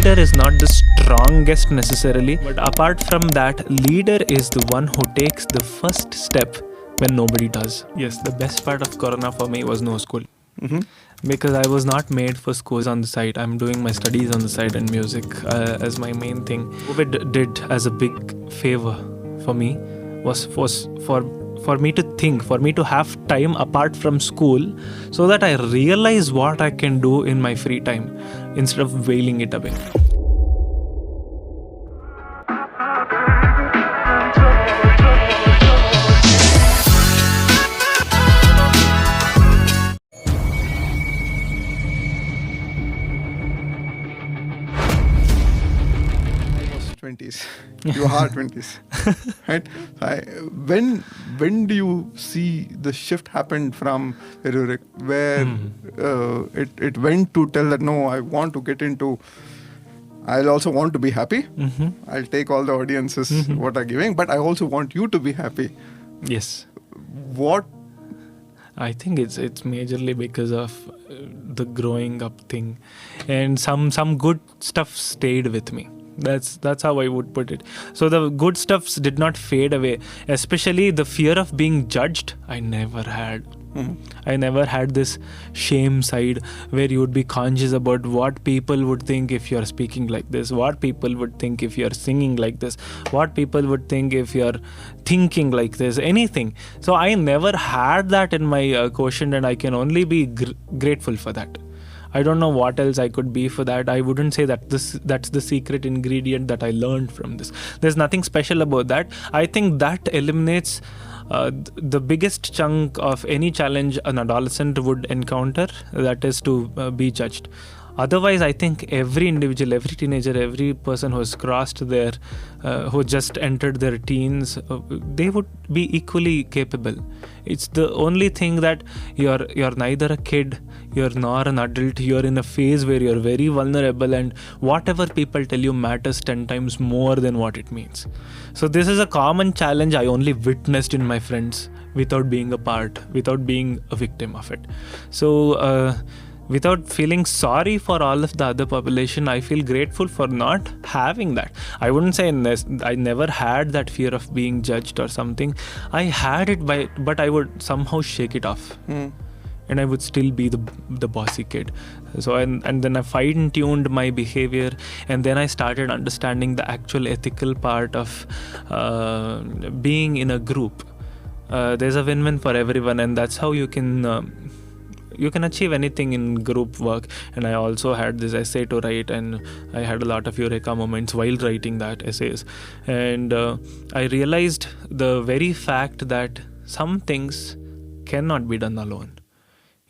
leader is not the strongest necessarily, but apart from that, leader is the one who takes the first step when nobody does. Yes, the best part of Corona for me was no school. Because I was not made for schools on the side. I'm doing my studies on the side and music as my main thing. COVID did as a big favor for me was for me to think, for me to have time apart from school so that I realize what I can do in my free time instead of wailing it away. Your hard 20s, right? When do you see the shift happen from where it went to tell that no, I want to get into, I'll also want to be happy. I'll take all the audiences what are giving, but I also want you to be happy. Yes. What? I think it's majorly because of the growing up thing, and some good stuff stayed with me. That's how I would put it. So the good stuffs did not fade away, especially the fear of being judged. I never had. I never had this shame side where you would be conscious about what people would think if you're speaking like this, what people would think if you're singing like this, what people would think if you're thinking like this, anything. So I never had that in my quotient, and I can only be grateful for that. I don't know what else I could be for that. I wouldn't say that that's the secret ingredient that I learned from this. There's nothing special about that. I think that eliminates the biggest chunk of any challenge an adolescent would encounter, that is to be judged. Otherwise, I think every individual, every teenager, every person who has crossed their, who just entered their teens, they would be equally capable. It's the only thing that you're neither a kid, you're nor an adult, you're in a phase where you're very vulnerable, and whatever people tell you matters 10 times more than what it means. So this is a common challenge I only witnessed in my friends without being a part, without being a victim of it. So, without feeling sorry for all of the other population, I feel grateful for not having that. I wouldn't say I never had that fear of being judged or something. I had it, but I would somehow shake it off. And I would still be the bossy kid. So and then I fine-tuned my behavior, and then I started understanding the actual ethical part of being in a group. There's a win-win for everyone, and that's how you can achieve anything in group work. And I also had this essay to write, and I had a lot of eureka moments while writing that essays. And I realized the very fact that some things cannot be done alone.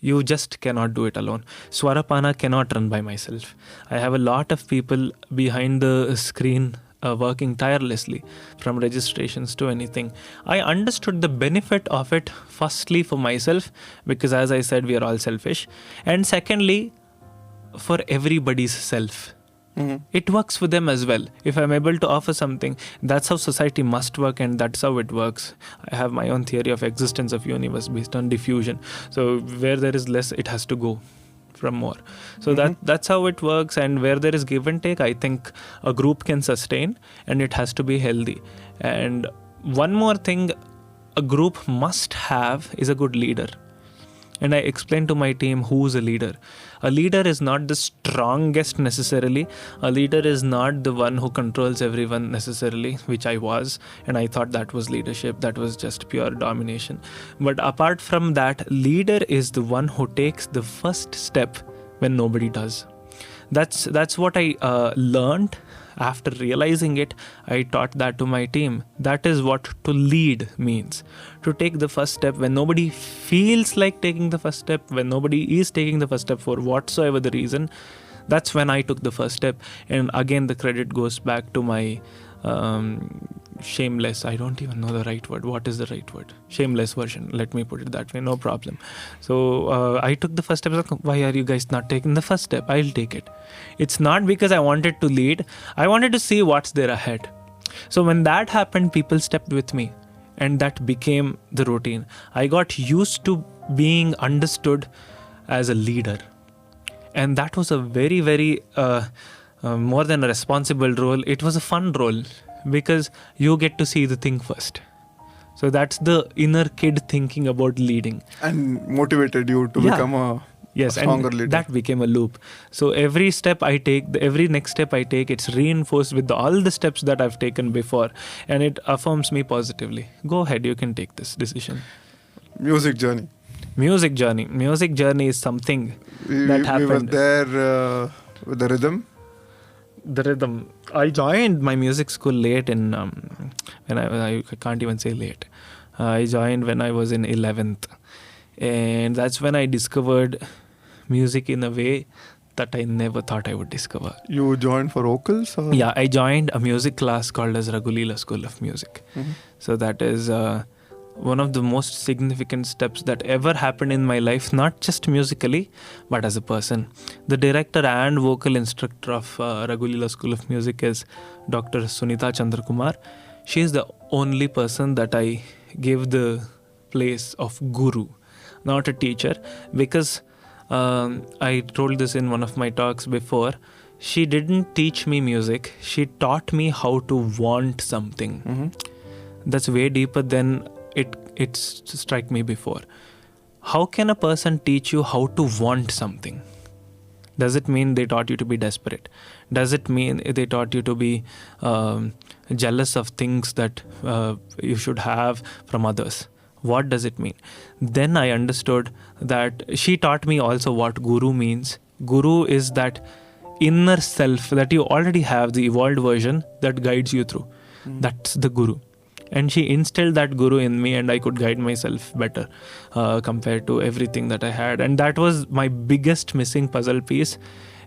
You just cannot do it alone. Swarapaana cannot run by myself. I have a lot of people behind the screen working tirelessly, from registrations to anything. I understood the benefit of it, firstly for myself, because as I said, we are all selfish, and secondly for everybody's self. It works for them as well. If I'm able to offer something, that's how society must work, and that's how it works. I have my own theory of existence of universe based on diffusion. So where there is less, it has to go from more. So that's how it works. And where there is give and take, I think a group can sustain, and it has to be healthy. And one more thing a group must have is a good leader. And I explained to my team who's a leader. A leader is not the strongest necessarily. A leader is not the one who controls everyone necessarily, which I was. And I thought that was leadership. That was just pure domination. But apart from that, leader is the one who takes the first step when nobody does. That's what I learned. After realizing it, I taught that to my team. That is what to lead means. To take the first step when nobody feels like taking the first step, when nobody is taking the first step for whatsoever the reason. That's when I took the first step. And again, the credit goes back to my shameless, I don't even know the right word. What is the right word? Shameless version. Let me put it that way. No problem. So I took the first step. Like, why are you guys not taking the first step? I'll take it. It's not because I wanted to lead. I wanted to see what's there ahead. So when that happened, people stepped with me, and that became the routine. I got used to being understood as a leader. And that was a very, very more than a responsible role, it was a fun role because you get to see the thing first. So that's the inner kid thinking about leading. And motivated you to become a stronger leader. That became a loop. So every step I take, every next step I take, it's reinforced with all the steps that I've taken before, and it affirms me positively. Go ahead, you can take this decision. Music journey. Music journey is something that happened. We were there with the rhythm. The rhythm. I joined my music school late in when I can't even say late. I joined when I was in 11th, and that's when I discovered music in a way that I never thought I would discover. You joined for vocals? Or? Yeah, I joined a music class called as Raghulila School of Music. Mm-hmm. So that is one of the most significant steps that ever happened in my life, not just musically, but as a person. The director and vocal instructor of Raghulila School of Music is Dr. Sunita Chandrakumar. She is the only person that I gave the place of guru, not a teacher, because I told this in one of my talks before. She didn't teach me music. She taught me how to want something. Mm-hmm. That's way deeper than it struck me before. How can a person teach you how to want something? Does it mean they taught you to be desperate? Does it mean they taught you to be jealous of things that you should have from others? What does it mean? Then I understood that she taught me also what guru means. Guru is that inner self that you already have, the evolved version that guides you through. That's the guru. And she instilled that guru in me, and I could guide myself better compared to everything that I had. And that was my biggest missing puzzle piece.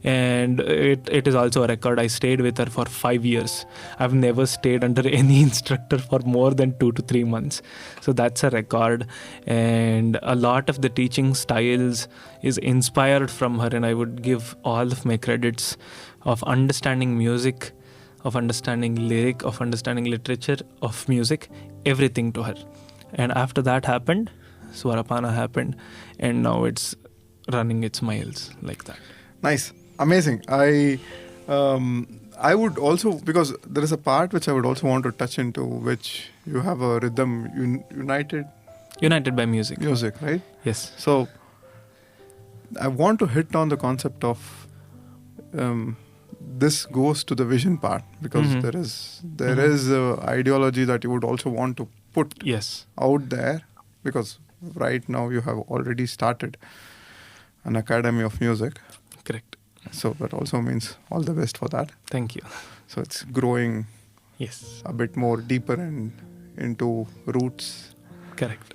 And it is also a record. I stayed with her for 5 years. I've never stayed under any instructor for more than 2 to 3 months. So that's a record. And a lot of the teaching styles is inspired from her, and I would give all of my credits of understanding music, of understanding lyric, of understanding literature, of music, everything to her. And after that happened, Swarapaana happened, and now it's running its miles like that. Nice. Amazing. I would also, because there is a part which I would also want to touch into, which you have a rhythm united by music. Music, right? Yes. So I want to hit on the concept of this goes to the vision part, because there is ideology that you would also want to put out there, because right now you have already started an academy of music. Correct. So that also means all the best for that. Thank you. So it's growing a bit more deeper and into roots. Correct.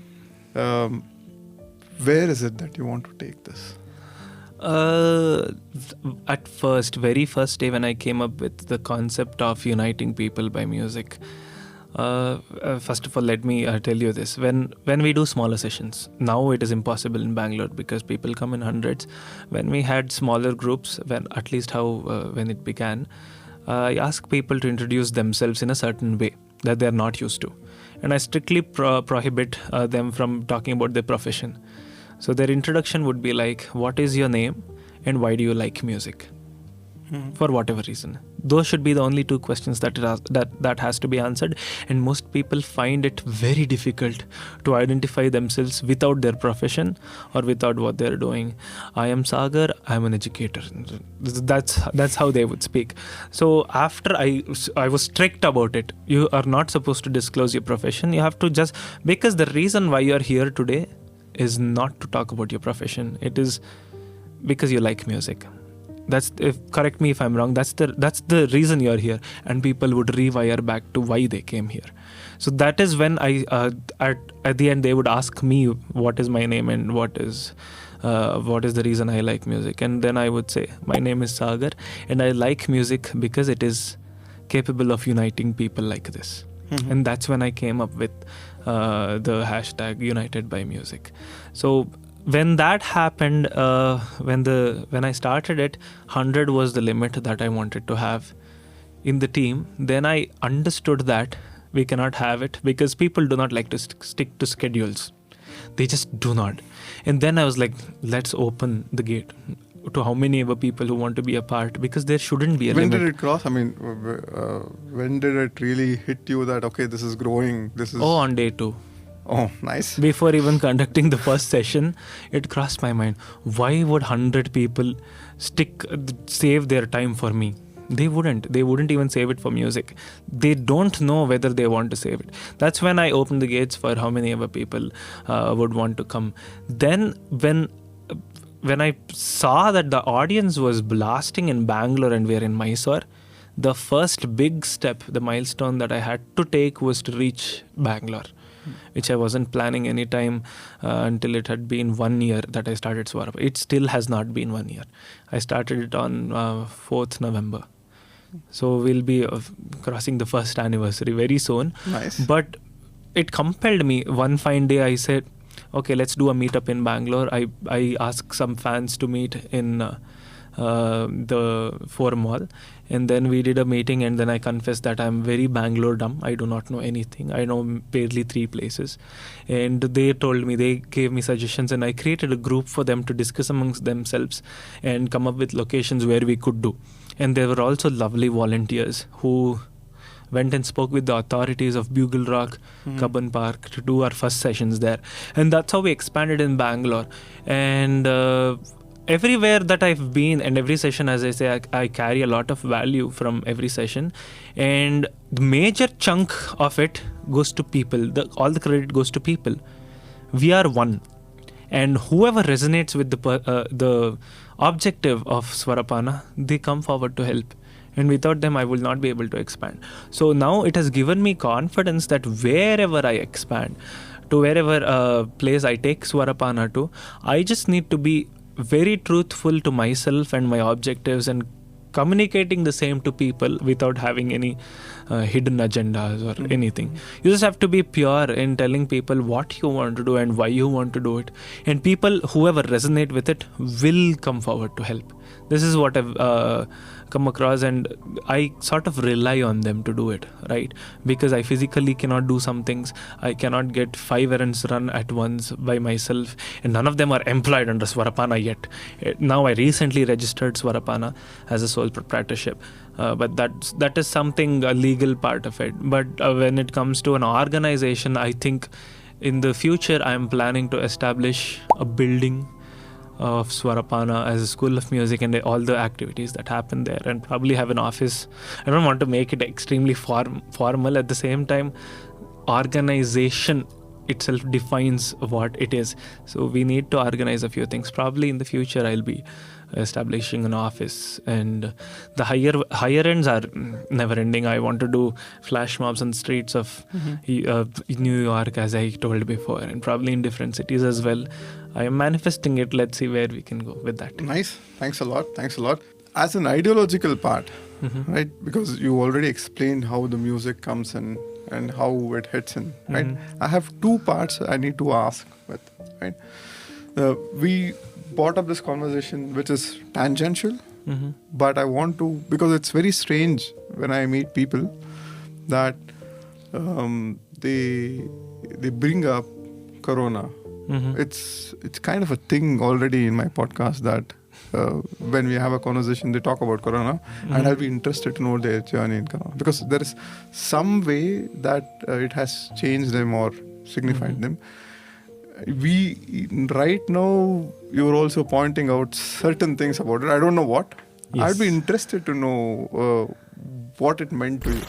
Where is it that you want to take this? At very first day when I came up with the concept of uniting people by music, first of all, let me tell you this. When we do smaller sessions, now it is impossible in Bangalore because people come in hundreds. When we had smaller groups, when it began, I asked people to introduce themselves in a certain way that they are not used to. And I strictly prohibit them from talking about their profession. So their introduction would be like, what is your name and why do you like music? For whatever reason. Those should be the only 2 questions that has to be answered. And most people find it very difficult to identify themselves without their profession or without what they're doing. I am Sagar, I'm an educator. That's how they would speak. So after I was strict about it. You are not supposed to disclose your profession. You have to just, because the reason why you're here today is not to talk about your profession. It is because you like music. Correct me if I'm wrong, that's the reason you're here, and people would rewire back to why they came here. So that is when I at the end they would ask me what is my name and what is the reason I like music, and then I would say my name is Sagar and I like music because it is capable of uniting people like this. And that's when I came up with the hashtag United by Music. So when that happened, when I started it, 100 was the limit that I wanted to have in the team. Then I understood that we cannot have it because people do not like to stick to schedules. They just do not. And then I was like, let's open the gate. to how many ever people who want to be a part, because there shouldn't be a when limit. did it cross? I mean, when did it really hit you that, okay, this is growing, this is... Oh, on day 2. Oh, nice. Before even conducting the first session, it crossed my mind. Why would 100 people save their time for me? They wouldn't. They wouldn't even save it for music. They don't know whether they want to save it. That's when I opened the gates for how many ever people would want to come. Then when I saw that the audience was blasting in Bangalore and we're in Mysore, the first big step, the milestone that I had to take was to reach Bangalore, which I wasn't planning any time until it had been 1 year that I started Swarapaana. It still has not been 1 year. I started it on 4th November. So we'll be crossing the first anniversary very soon. Nice. But it compelled me. One fine day I said, okay, let's do a meetup in Bangalore. I asked some fans to meet in the Forum Hall, and then we did a meeting, and then I confessed that I'm very Bangalore dumb. I do not know anything. I know barely 3 places. And they gave me suggestions, and I created a group for them to discuss amongst themselves and come up with locations where we could do. And there were also lovely volunteers who went and spoke with the authorities of Bugle Rock, Cubbon Park to do our first sessions there. And that's how we expanded in Bangalore. And everywhere that I've been, and every session, as I say, I carry a lot of value from every session. And the major chunk of it goes to people. All the credit goes to people. We are one. And whoever resonates with the objective of Swarapaana, they come forward to help. And without them, I will not be able to expand. So now it has given me confidence that wherever I expand, to wherever place I take Swarapaana to, I just need to be very truthful to myself and my objectives, and communicating the same to people without having any hidden agendas or anything. You just have to be pure in telling people what you want to do and why you want to do it. And people, whoever resonate with it, will come forward to help. This is what I've come across, and I sort of rely on them to do it, right? Because I physically cannot do some things. I cannot get 5 errands run at once by myself, and none of them are employed under Swarapaana yet. Now I recently registered Swarapaana as a sole proprietorship, but that is something, a legal part of it. But when it comes to an organization, I think in the future I am planning to establish a building of Swarapaana as a school of music and all the activities that happen there, and probably have an office. I don't want to make it extremely formal. At the same time, organization itself defines what it is. So we need to organize a few things. Probably in the future I'll be establishing an office, and the higher ends are never ending. I want to do flash mobs on the streets of New York, as I told before, and probably in different cities as well. I am manifesting it. Let's see where we can go with that. Nice. Thanks a lot. As an ideological part, right? Because you already explained how the music comes in and how it hits in, right? I have 2 parts I need to ask with, right? We brought up this conversation, which is tangential, but I want to, because it's very strange when I meet people that they bring up Corona. It's kind of a thing already in my podcast that when we have a conversation, they talk about Corona, and I'll be interested to know their journey in Corona, because there is some way that it has changed them or signified them. Right now, you're also pointing out certain things about it. I don't know what. Yes. I'd be interested to know what it meant to you.